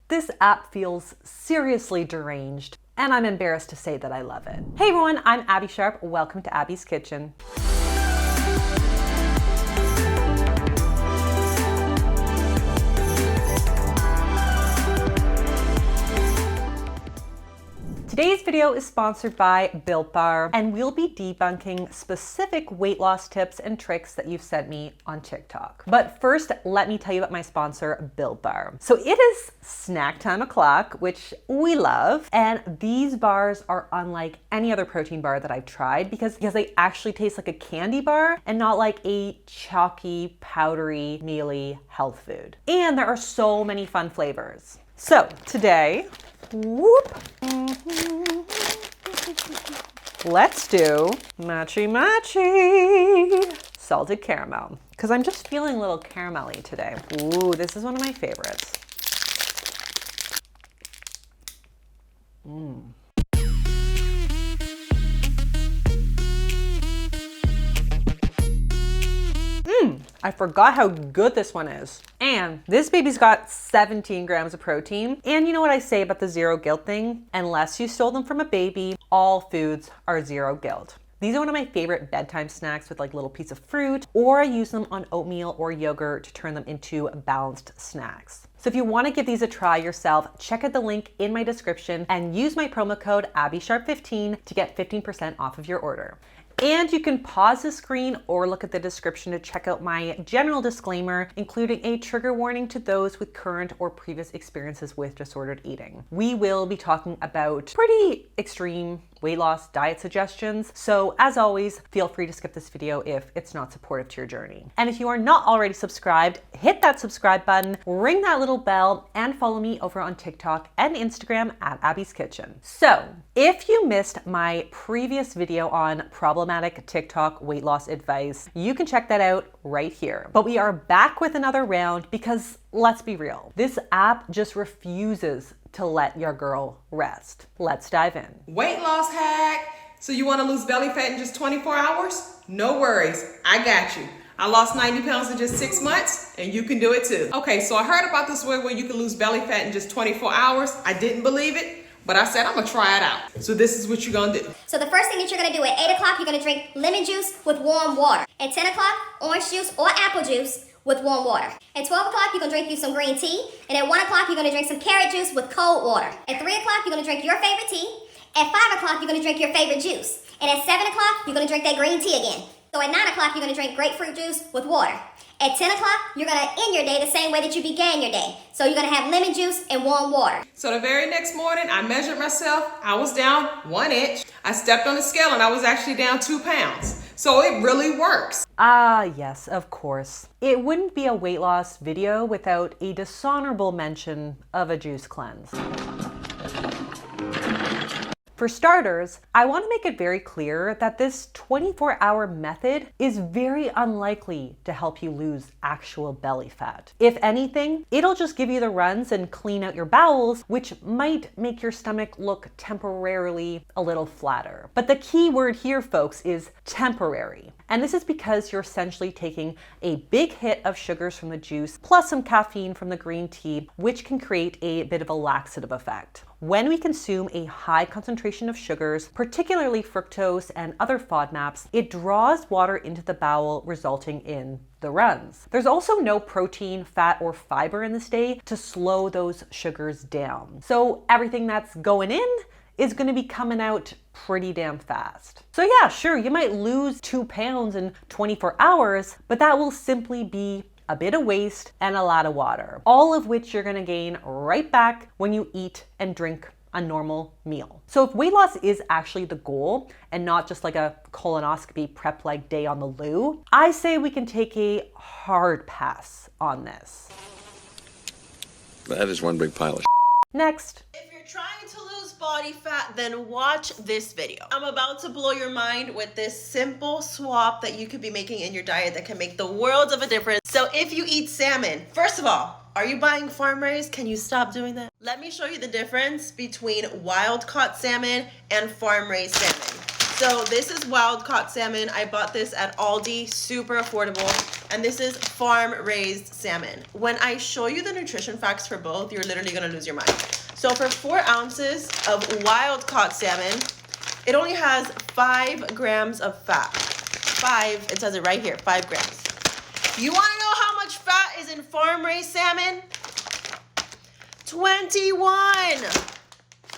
This app feels seriously deranged, and I'm embarrassed to say that I love it. Hey everyone, I'm Abby Sharp. Welcome to Abby's Kitchen. Today's video is sponsored by Built Bar, and we'll be debunking specific weight loss tips and tricks that you've sent me on TikTok. But first, let me tell you about my sponsor, Built Bar. So it is snack time o'clock, which we love, and these bars are unlike any other protein bar that I've tried because they actually taste like a candy bar and not like a chalky, powdery, mealy health food. And there are so many fun flavors. So today, let's do matchy salted caramel, because I'm just feeling a little caramelly today. Ooh, this is one of my favorites. I forgot how good this one is. And this baby's got 17 grams of protein. And you know what I say about the zero guilt thing? Unless you stole them from a baby, all foods are zero guilt. These are one of my favorite bedtime snacks with like little piece of fruit, or I use them on oatmeal or yogurt to turn them into balanced snacks. So if you want to give these a try yourself, check out the link in my description and use my promo code AbbySharp15 to get 15% off of your order. And you can pause the screen or look at the description to check out my general disclaimer, including a trigger warning to those with current or previous experiences with disordered eating. We will be talking about pretty extreme weight loss diet suggestions. So as always, feel free to skip this video if it's not supportive to your journey. And if you are not already subscribed, hit that subscribe button, ring that little bell, and follow me over on TikTok and Instagram at Abby's Kitchen. So if you missed my previous video on problematic TikTok weight loss advice, you can check that out right here. But we are back with another round because let's be real, this app just refuses to let your girl rest. Let's dive in. Weight loss hack. So you want to lose belly fat in just 24 hours? No worries, I got you. I lost 90 pounds in just 6 months, and you can do it too. Okay, so I heard about this way where you can lose belly fat in just 24 hours. I didn't believe it, but I said I'm gonna try it out. So this is what you're gonna do. So the first thing that you're gonna do at 8 o'clock, you're gonna drink lemon juice with warm water. At 10 o'clock, orange juice or apple juice with warm water. At 12 o'clock, you're gonna drink you some green tea. And at 1 o'clock, you're gonna drink some carrot juice with cold water. At 3 o'clock, you're gonna drink your favorite tea. At 5 o'clock, you're gonna drink your favorite juice. And at 7 o'clock, you're gonna drink that green tea again. So at 9 o'clock, you're gonna drink grapefruit juice with water. At 10 o'clock, you're gonna end your day the same way that you began your day. So you're gonna have lemon juice and warm water. So the very next morning, I measured myself. I was down 1 inch. I stepped on the scale and I was actually down 2 pounds. So it really works. Ah, yes, of course. It wouldn't be a weight loss video without a dishonorable mention of a juice cleanse. For starters, I want to make it very clear that this 24-hour method is very unlikely to help you lose actual belly fat. If anything, it'll just give you the runs and clean out your bowels, which might make your stomach look temporarily a little flatter. But the key word here, folks, is temporary. And this is because you're essentially taking a big hit of sugars from the juice plus some caffeine from the green tea, which can create a bit of a laxative effect. When we consume a high concentration of sugars, particularly fructose and other FODMAPs, it draws water into the bowel, resulting in the runs. There's also no protein, fat, or fiber in this day to slow those sugars down. So everything that's going in is going to be coming out pretty damn fast. So yeah, sure, you might lose 2 pounds in 24 hours, but that will simply be a bit of waste and a lot of water, all of which you're gonna gain right back when you eat and drink a normal meal. So if weight loss is actually the goal and not just like a colonoscopy prep like day on the loo, I say we can take a hard pass on this. That is one big pile of Next. If you're trying to lose body fat, then watch this video. I'm about to blow your mind with this simple swap that you could be making in your diet that can make the world of a difference. So if you eat salmon, first of all, are you buying farm raised? Can you stop doing that? Let me show you the difference between wild caught salmon and farm raised salmon. So this is wild caught salmon. I bought this at Aldi, super affordable. and this is farm-raised salmon. When I show you the nutrition facts for both, you're literally gonna lose your mind. So for 4 ounces of wild-caught salmon, it only has 5 grams of fat. 5, it says it right here, 5 grams. You wanna know how much fat is in farm-raised salmon? 21.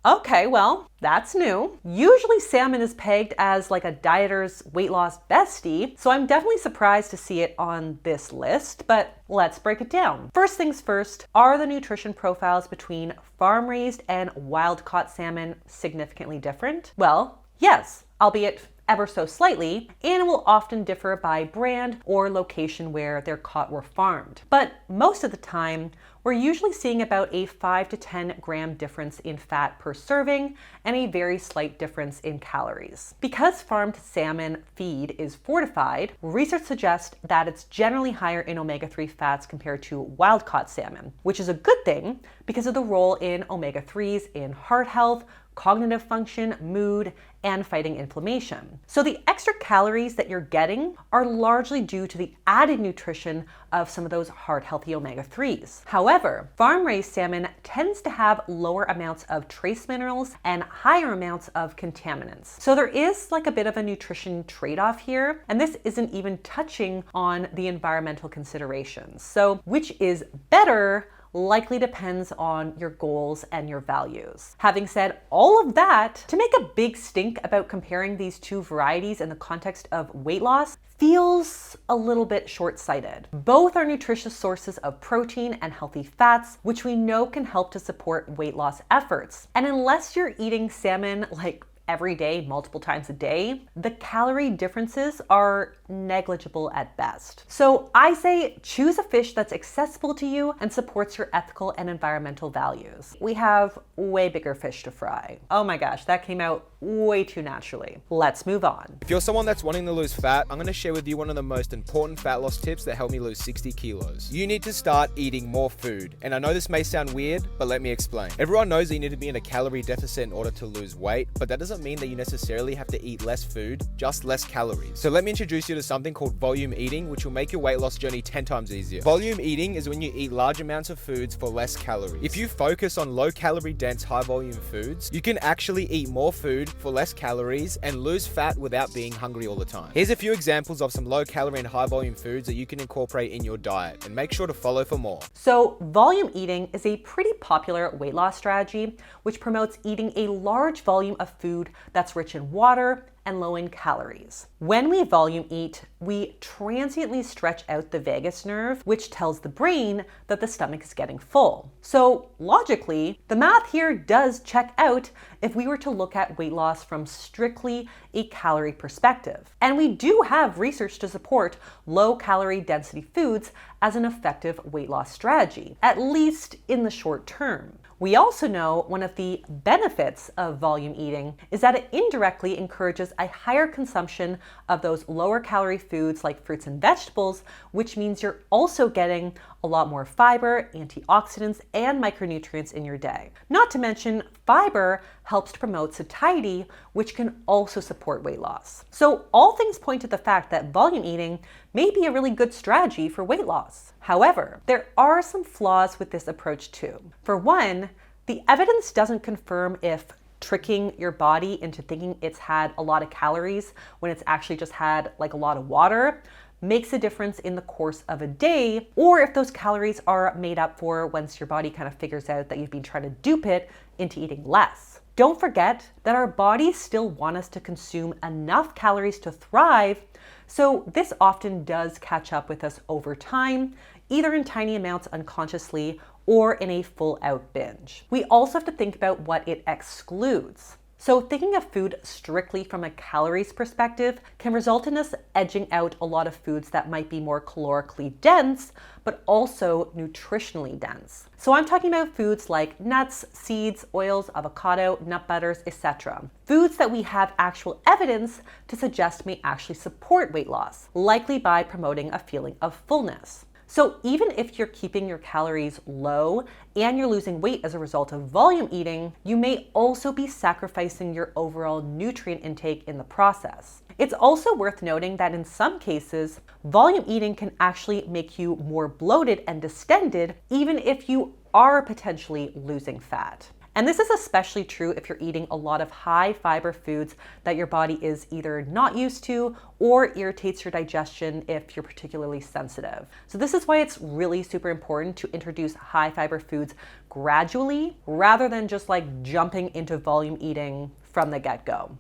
Okay, well, that's new. Usually salmon is pegged as like a dieter's weight loss bestie, so I'm definitely surprised to see it on this list, but let's break it down. First things first, are the nutrition profiles between farm-raised and wild-caught salmon significantly different? Well, yes, albeit ever so slightly, and will often differ by brand or location where they're caught or farmed. But most of the time, we're usually seeing about a 5 to 10 gram difference in fat per serving and a very slight difference in calories. Because farmed salmon feed is fortified, research suggests that it's generally higher in omega-3 fats compared to wild-caught salmon, which is a good thing because of the role in omega-3s in heart health, cognitive function, mood, and fighting inflammation. So the extra calories that you're getting are largely due to the added nutrition of some of those heart-healthy omega-3s. However, farm-raised salmon tends to have lower amounts of trace minerals and higher amounts of contaminants. So there is like a bit of a nutrition trade-off here, and this isn't even touching on the environmental considerations. So which is better likely depends on your goals and your values. Having said all of that, to make a big stink about comparing these two varieties in the context of weight loss feels a little bit short-sighted. Both are nutritious sources of protein and healthy fats, which we know can help to support weight loss efforts. And unless you're eating salmon like every day, multiple times a day, the calorie differences are negligible at best. So I say choose a fish that's accessible to you and supports your ethical and environmental values. We have way bigger fish to fry. Oh my gosh, that came out way too naturally. Let's move on. If you're someone that's wanting to lose fat, I'm going to share with you one of the most important fat loss tips that helped me lose 60 kilos. You need to start eating more food. And I know this may sound weird, but let me explain. Everyone knows that you need to be in a calorie deficit in order to lose weight, but that doesn't mean that you necessarily have to eat less food, just less calories. So let me introduce you to something called volume eating, which will make your weight loss journey 10 times easier. Volume eating is when you eat large amounts of foods for less calories. If you focus on low calorie dense, high volume foods, you can actually eat more food for less calories and lose fat without being hungry all the time. Here's a few examples of some low calorie and high volume foods that you can incorporate in your diet, and make sure to follow for more. So volume eating is a pretty popular weight loss strategy, which promotes eating a large volume of food that's rich in water and low in calories. When we volume eat, we transiently stretch out the vagus nerve, which tells the brain that the stomach is getting full. So logically, the math here does check out if we were to look at weight loss from strictly a calorie perspective. And we do have research to support low calorie density foods as an effective weight loss strategy, at least in the short term. We also know one of the benefits of volume eating is that it indirectly encourages a higher consumption of those lower calorie foods like fruits and vegetables, which means you're also getting a lot more fiber, antioxidants, and micronutrients in your day. Not to mention, fiber helps to promote satiety, which can also support weight loss. So all things point to the fact that volume eating may be a really good strategy for weight loss. However, there are some flaws with this approach too. For one, the evidence doesn't confirm if tricking your body into thinking it's had a lot of calories when it's actually just had like a lot of water makes a difference in the course of a day, or if those calories are made up for once your body kind of figures out that you've been trying to dupe it into eating less. Don't forget that our bodies still want us to consume enough calories to thrive, so this often does catch up with us over time, either in tiny amounts unconsciously or in a full-out binge. We also have to think about what it excludes. So thinking of food strictly from a calories perspective can result in us edging out a lot of foods that might be more calorically dense, but also nutritionally dense. So I'm talking about foods like nuts, seeds, oils, avocado, nut butters, etc. Foods that we have actual evidence to suggest may actually support weight loss, likely by promoting a feeling of fullness. So even if you're keeping your calories low and you're losing weight as a result of volume eating, you may also be sacrificing your overall nutrient intake in the process. It's also worth noting that in some cases, volume eating can actually make you more bloated and distended, even if you are potentially losing fat. And this is especially true if you're eating a lot of high fiber foods that your body is either not used to or irritates your digestion if you're particularly sensitive. So this is why it's really super important to introduce high fiber foods gradually rather than just like jumping into volume eating from the get-go.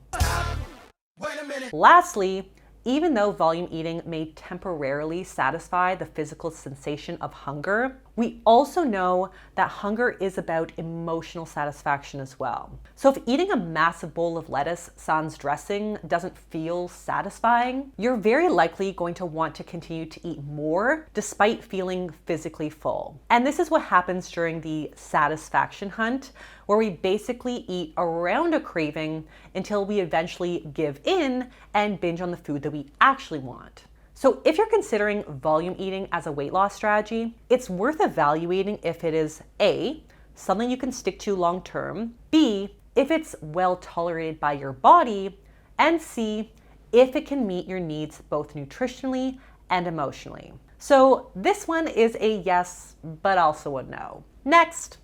Lastly, even though volume eating may temporarily satisfy the physical sensation of hunger, we also know that hunger is about emotional satisfaction as well. So if eating a massive bowl of lettuce sans dressing doesn't feel satisfying, you're very likely going to want to continue to eat more despite feeling physically full. And this is what happens during the satisfaction hunt, where we basically eat around a craving until we eventually give in and binge on the food that we actually want. So if you're considering volume eating as a weight loss strategy, it's worth evaluating if it is A, something you can stick to long term, B, if it's well tolerated by your body, and C, if it can meet your needs both nutritionally and emotionally. So this one is a yes, but also a no. Next.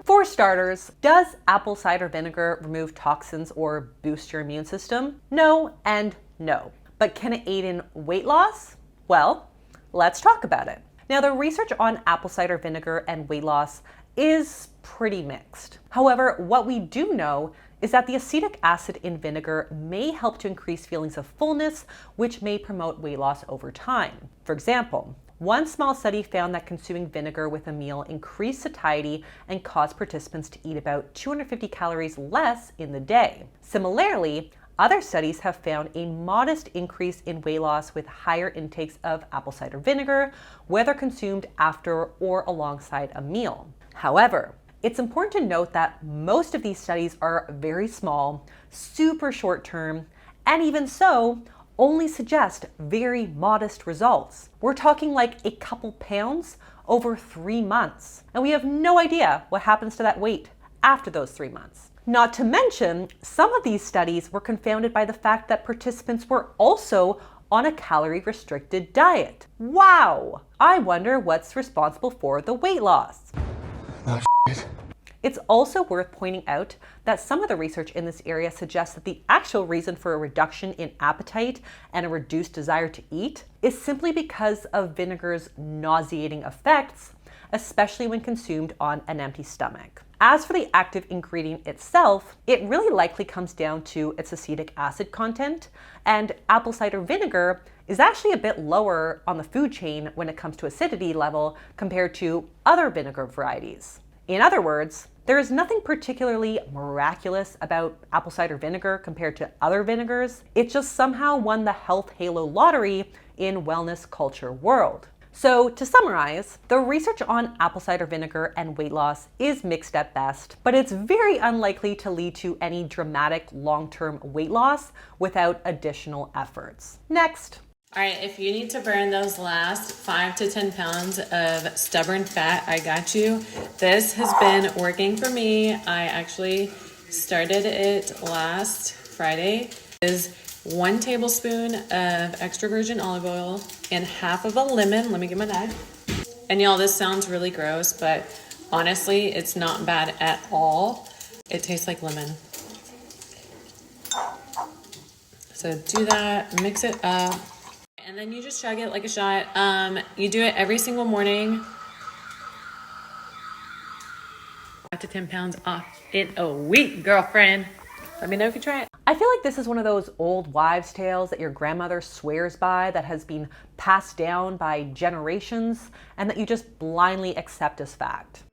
For starters, does apple cider vinegar remove toxins or boost your immune system? No and no. But can it aid in weight loss? Well, let's talk about it. Now, the research on apple cider vinegar and weight loss is pretty mixed. However, what we do know is that the acetic acid in vinegar may help to increase feelings of fullness, which may promote weight loss over time. For example, one small study found that consuming vinegar with a meal increased satiety and caused participants to eat about 250 calories less in the day. Similarly, other studies have found a modest increase in weight loss with higher intakes of apple cider vinegar, whether consumed after or alongside a meal. However, it's important to note that most of these studies are very small, super short term, and even so, only suggest very modest results. We're talking like a couple pounds over 3 months. And we have no idea what happens to that weight after those 3 months. Not to mention, some of these studies were confounded by the fact that participants were also on a calorie-restricted diet. Wow! I wonder what's responsible for the weight loss. It's also worth pointing out that some of the research in this area suggests that the actual reason for a reduction in appetite and a reduced desire to eat is simply because of vinegar's nauseating effects, especially when consumed on an empty stomach. As for the active ingredient itself, it really likely comes down to its acetic acid content, and apple cider vinegar is actually a bit lower on the food chain when it comes to acidity level compared to other vinegar varieties. In other words, there is nothing particularly miraculous about apple cider vinegar compared to other vinegars. It just somehow won the health halo lottery in wellness culture world. So to summarize, the research on apple cider vinegar and weight loss is mixed at best, but it's very unlikely to lead to any dramatic long-term weight loss without additional efforts. Next. All right, if you need to burn those last 5 to 10 pounds of stubborn fat, I got you. This has been working for me. I actually started it last Friday. It is 1 tablespoon of extra virgin olive oil and half of a lemon. Let me get my knife. And y'all, this sounds really gross, but honestly, it's not bad at all. It tastes like lemon. So do that, mix it up. And then you just chug it like a shot. You do it every single morning. 5 to 10 pounds off in a week, girlfriend. Let me know if you try it. I feel like this is one of those old wives' tales that your grandmother swears by, that has been passed down by generations, and that you just blindly accept as fact.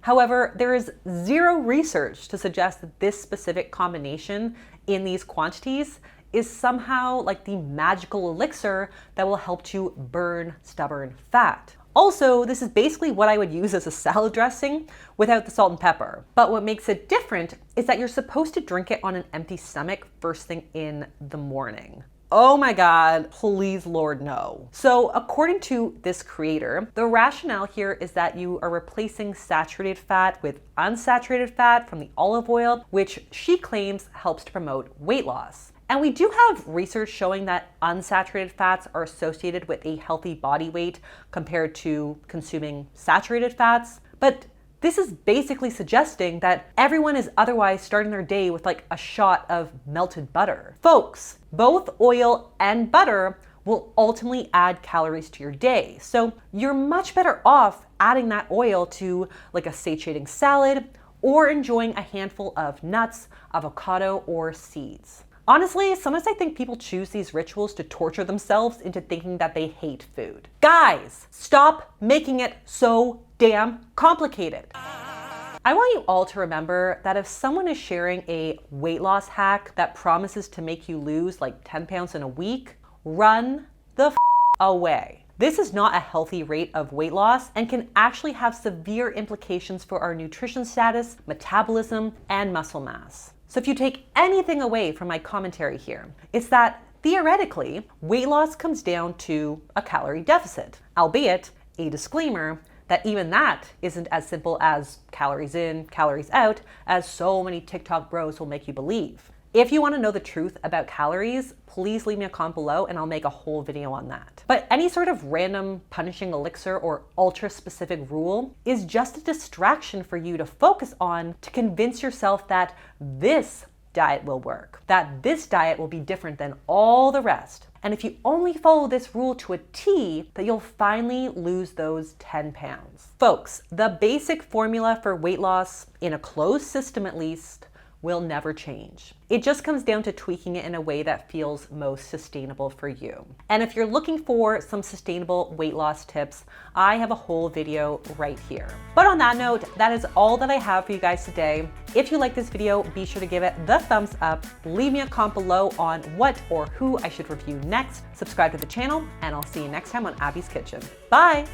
However, there is zero research to suggest that this specific combination in these quantities is somehow like the magical elixir that will help to burn stubborn fat. Also, this is basically what I would use as a salad dressing without the salt and pepper. But what makes it different is that you're supposed to drink it on an empty stomach first thing in the morning. Oh my God, please Lord no. So according to this creator, the rationale here is that you are replacing saturated fat with unsaturated fat from the olive oil, which she claims helps to promote weight loss. And we do have research showing that unsaturated fats are associated with a healthy body weight compared to consuming saturated fats. But this is basically suggesting that everyone is otherwise starting their day with like a shot of melted butter. Folks, both oil and butter will ultimately add calories to your day. So you're much better off adding that oil to like a satiating salad or enjoying a handful of nuts, avocado, or seeds. Honestly, sometimes I think people choose these rituals to torture themselves into thinking that they hate food. Guys, stop making it so damn complicated. I want you all to remember that if someone is sharing a weight loss hack that promises to make you lose like 10 pounds in a week, run the away. This is not a healthy rate of weight loss and can actually have severe implications for our nutrition status, metabolism, and muscle mass. So if you take anything away from my commentary here, it's that theoretically, weight loss comes down to a calorie deficit, albeit a disclaimer that even that isn't as simple as calories in, calories out, as so many TikTok bros will make you believe. If you want to know the truth about calories, please leave me a comment below and I'll make a whole video on that. But any sort of random punishing elixir or ultra specific rule is just a distraction for you to focus on to convince yourself that this diet will work, that this diet will be different than all the rest. And if you only follow this rule to a T, that you'll finally lose those 10 pounds. Folks, the basic formula for weight loss, in a closed system at least, will never change. It just comes down to tweaking it in a way that feels most sustainable for you. And if you're looking for some sustainable weight loss tips, I have a whole video right here. But on that note, that is all that I have for you guys today. If you like this video, be sure to give it the thumbs up, leave me a comment below on what or who I should review next, subscribe to the channel, and I'll see you next time on Abby's Kitchen. Bye!